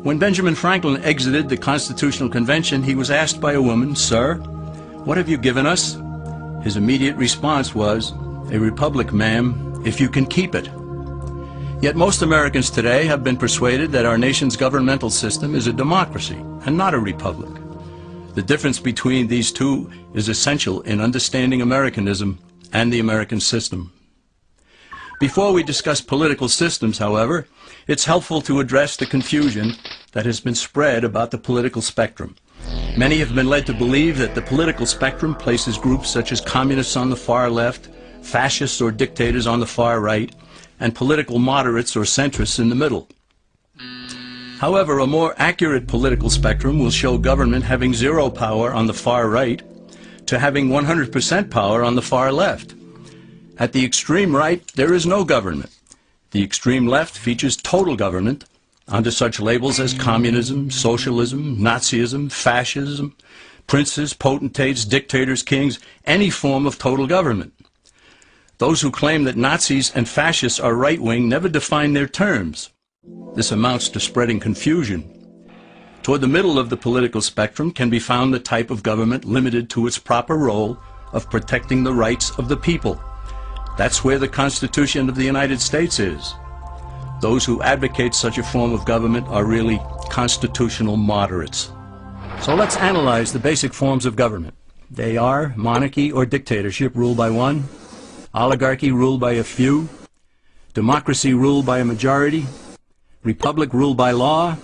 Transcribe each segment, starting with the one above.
When Benjamin Franklin exited the Constitutional Convention, he was asked by a woman, "Sir, what have you given us?" His immediate response was, "A republic, ma'am, if you can keep it." Yet most Americans today have been persuaded that our nation's governmental system is a democracy and not a republic. The difference between these two is essential in understanding Americanism and the American system. Before we discuss political systems, however, it's helpful to address the confusion that has been spread about the political spectrum. Many have been led to believe that the political spectrum places groups such as communists on the far left, fascists or dictators on the far right, and political moderates or centrists in the middle. However, a more accurate political spectrum will show government having zero power on the far right to having 100% power on the far left. At the extreme right, there is no government. The extreme left features total government under such labels as communism, socialism, Nazism, fascism, princes, potentates, dictators, kings, any form of total government. Those who claim that Nazis and fascists are right-wing never define their terms. This amounts to spreading confusion. Toward the middle of the political spectrum can be found the type of government limited to its proper role of protecting the rights of the people. That's where the Constitution of the United States is. Those who advocate such a form of government are really constitutional moderates. So let's analyze the basic forms of government. They are monarchy or dictatorship ruled by one, oligarchy ruled by a few, democracy ruled by a majority, republic ruled by law,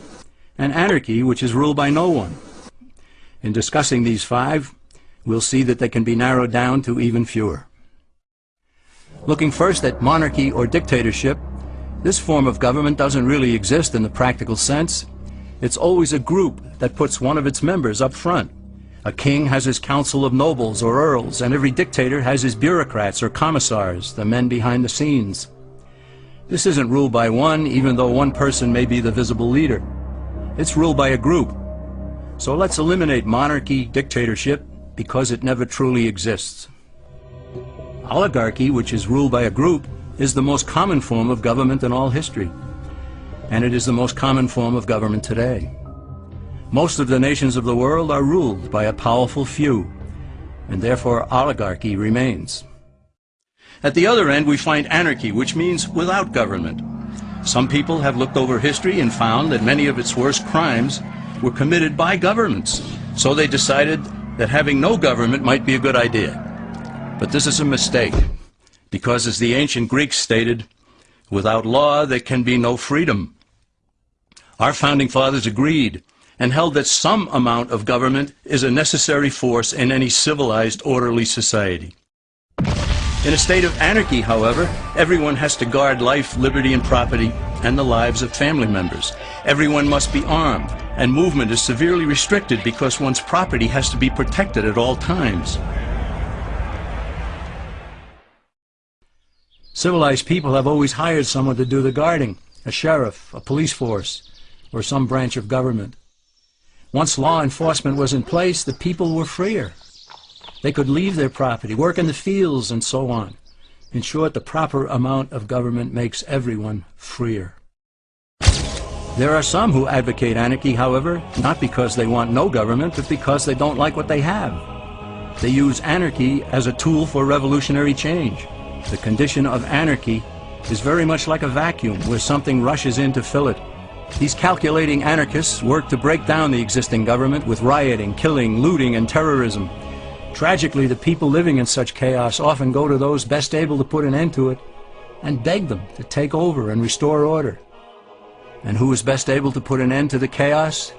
and anarchy, which is ruled by no one. In discussing these five, we'll see that they can be narrowed down to even fewer. Looking first at monarchy or dictatorship, this form of government doesn't really exist in the practical sense. It's always a group that puts one of its members up front. A king has his council of nobles or earls, and every dictator has his bureaucrats or commissars, the men behind the scenes. This isn't ruled by one, even though one person may be the visible leader. It's ruled by a group. So let's eliminate monarchy, dictatorship, because it never truly exists. Oligarchy, which is ruled by a group, is the most common form of government in all history. And it is the most common form of government today. Most of the nations of the world are ruled by a powerful few, and therefore oligarchy remains. At the other end, we find anarchy, which means without government. Some people have looked over history and found that many of its worst crimes were committed by governments. So they decided that having no government might be a good idea. But this is a mistake, because as the ancient Greeks stated, without law there can be no freedom. Our founding fathers agreed and held that some amount of government is a necessary force in any civilized, orderly society. In a state of anarchy, however, everyone has to guard life, liberty, and property, and the lives of family members. Everyone must be armed, and movement is severely restricted because one's property has to be protected at all times. Civilized people have always hired someone to do the guarding, a sheriff, a police force, or some branch of government. Once law enforcement was in place, the people were freer. They could leave their property, work in the fields, and so on. In short, the proper amount of government makes everyone freer. There are some who advocate anarchy, however, not because they want no government, but because they don't like what they have. They use anarchy as a tool for revolutionary change. The condition of anarchy is very much like a vacuum where something rushes in to fill it. These calculating anarchists work to break down the existing government with rioting, killing, looting, and terrorism. Tragically, the people living in such chaos often go to those best able to put an end to it and beg them to take over and restore order. And who is best able to put an end to the chaos?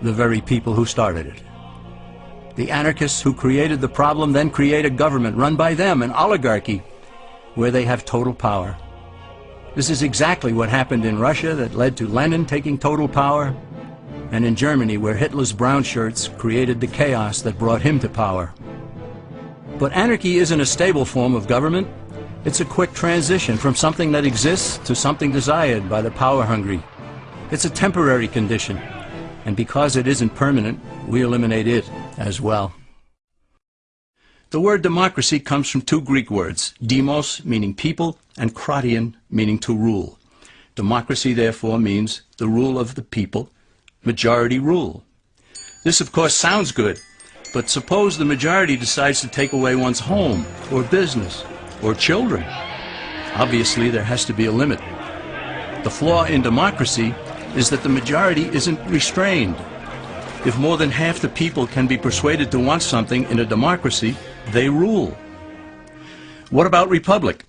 The very people who started it. The anarchists who created the problem then create a government run by them, an oligarchy, where they have total power. This is exactly what happened in Russia that led to Lenin taking total power, and in Germany where Hitler's brown shirts created the chaos that brought him to power. But anarchy isn't a stable form of government. It's a quick transition from something that exists to something desired by the power-hungry. It's a temporary condition, and because it isn't permanent, we eliminate it as well. The word democracy comes from two Greek words, demos, meaning people, and kratein, meaning to rule. Democracy, therefore, means the rule of the people, majority rule. This, of course, sounds good, but suppose the majority decides to take away one's home, or business, or children. Obviously, there has to be a limit. The flaw in democracy is that the majority isn't restrained. If more than half the people can be persuaded to want something in a democracy, they rule. What about republic?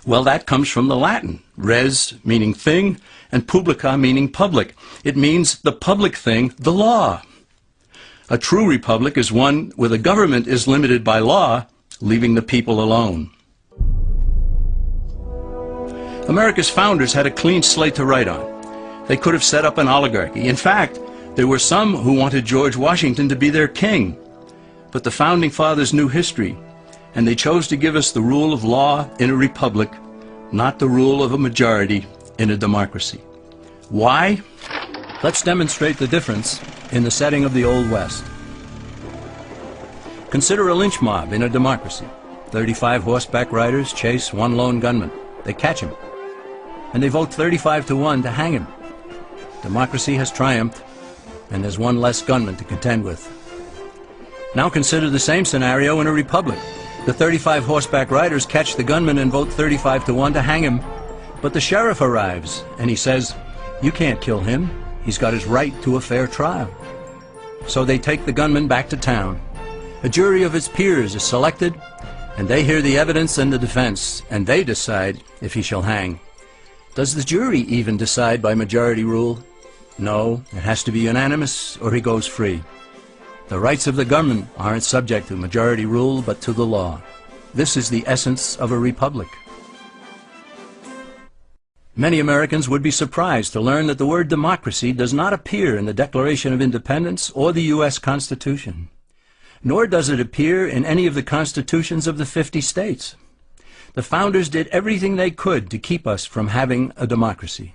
Well, that comes from the Latin, res meaning thing, and publica meaning public. It means the public thing, the law. A true republic is one where the government is limited by law, leaving the people alone. America's founders had a clean slate to write on. They could have set up an oligarchy. In fact, there were some who wanted George Washington to be their king. But the founding fathers knew history, and they chose to give us the rule of law in a republic, not the rule of a majority in a democracy. Why? Let's demonstrate the difference in the setting of the Old West. Consider a lynch mob in a democracy. 35 horseback riders chase one lone gunman. They catch him, and they vote 35-1 to hang him. Democracy has triumphed, and there's one less gunman to contend with. Now consider the same scenario in a republic. The 35 horseback riders catch the gunman and vote 35-1 to hang him. But the sheriff arrives, and he says, "You can't kill him. He's got his right to a fair trial." So they take the gunman back to town. A jury of his peers is selected, and they hear the evidence and the defense, and they decide if he shall hang. Does the jury even decide by majority rule? No, it has to be unanimous, or he goes free. The rights of the government aren't subject to majority rule, but to the law. This is the essence of a republic. Many Americans would be surprised to learn that the word democracy does not appear in the Declaration of Independence or the U.S. Constitution, nor does it appear in any of the constitutions of the 50 states. The founders did everything they could to keep us from having a democracy.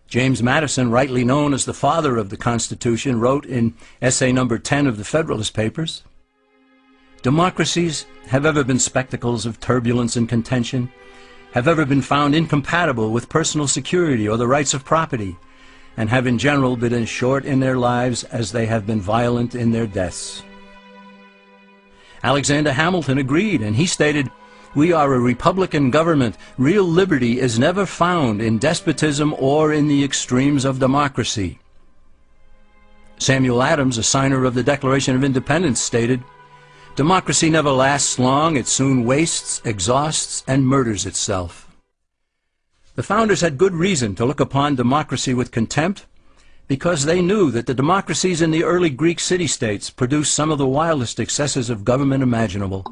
James Madison, rightly known as the father of the Constitution, wrote in essay number 10 of the Federalist Papers, "Democracies have ever been spectacles of turbulence and contention, have ever been found incompatible with personal security or the rights of property, and have in general been as short in their lives as they have been violent in their deaths." Alexander Hamilton agreed, and he stated, "We are a republican government. Real liberty is never found in despotism or in the extremes of democracy." Samuel Adams, a signer of the Declaration of Independence, stated, "Democracy never lasts long. It soon wastes, exhausts, and murders itself." The founders had good reason to look upon democracy with contempt, because they knew that the democracies in the early Greek city-states produced some of the wildest excesses of government imaginable.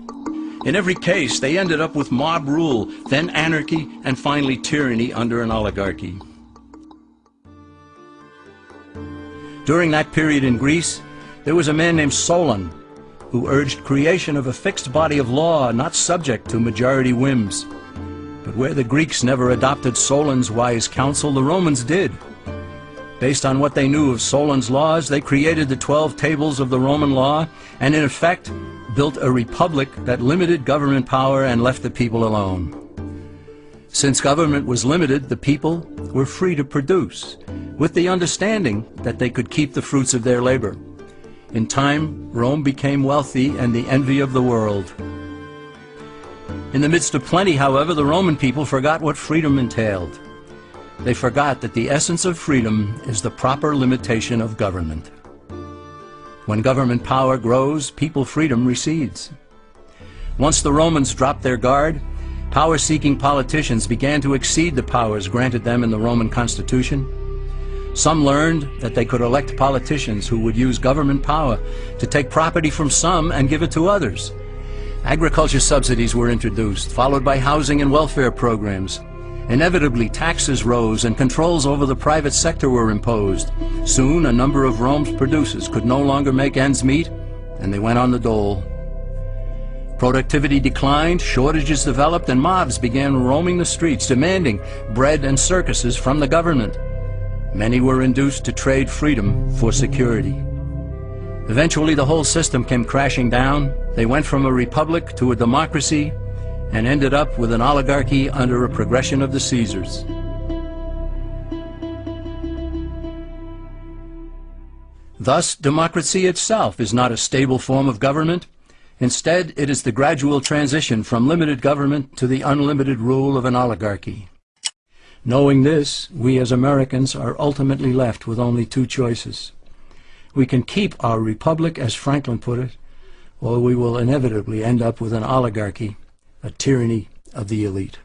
In every case, they ended up with mob rule, then anarchy, and finally tyranny under an oligarchy. During that period in Greece, there was a man named Solon, who urged creation of a fixed body of law not subject to majority whims. But where the Greeks never adopted Solon's wise counsel, the Romans did. Based on what they knew of Solon's laws, they created the 12 tables of the Roman law, and in effect built a republic that limited government power and left the people alone. Since government was limited, the people were free to produce, with the understanding that they could keep the fruits of their labor. In time, Rome became wealthy and the envy of the world. In the midst of plenty, however, the Roman people forgot what freedom entailed. They forgot that the essence of freedom is the proper limitation of government. When government power grows, people freedom recedes. Once the Romans dropped their guard, power-seeking politicians began to exceed the powers granted them in the Roman Constitution. Some learned that they could elect politicians who would use government power to take property from some and give it to others. Agriculture subsidies were introduced, followed by housing and welfare programs. Inevitably, taxes rose and controls over the private sector were imposed. Soon, a number of Rome's producers could no longer make ends meet, and they went on the dole. Productivity declined, shortages developed, and mobs began roaming the streets, demanding bread and circuses from the government. Many were induced to trade freedom for security. Eventually, the whole system came crashing down. They went from a republic to a democracy, and ended up with an oligarchy under a progression of the Caesars. Thus, democracy itself is not a stable form of government. Instead, it is the gradual transition from limited government to the unlimited rule of an oligarchy. Knowing this, we as Americans are ultimately left with only two choices. We can keep our republic, as Franklin put it, or we will inevitably end up with an oligarchy, a tyranny of the elite.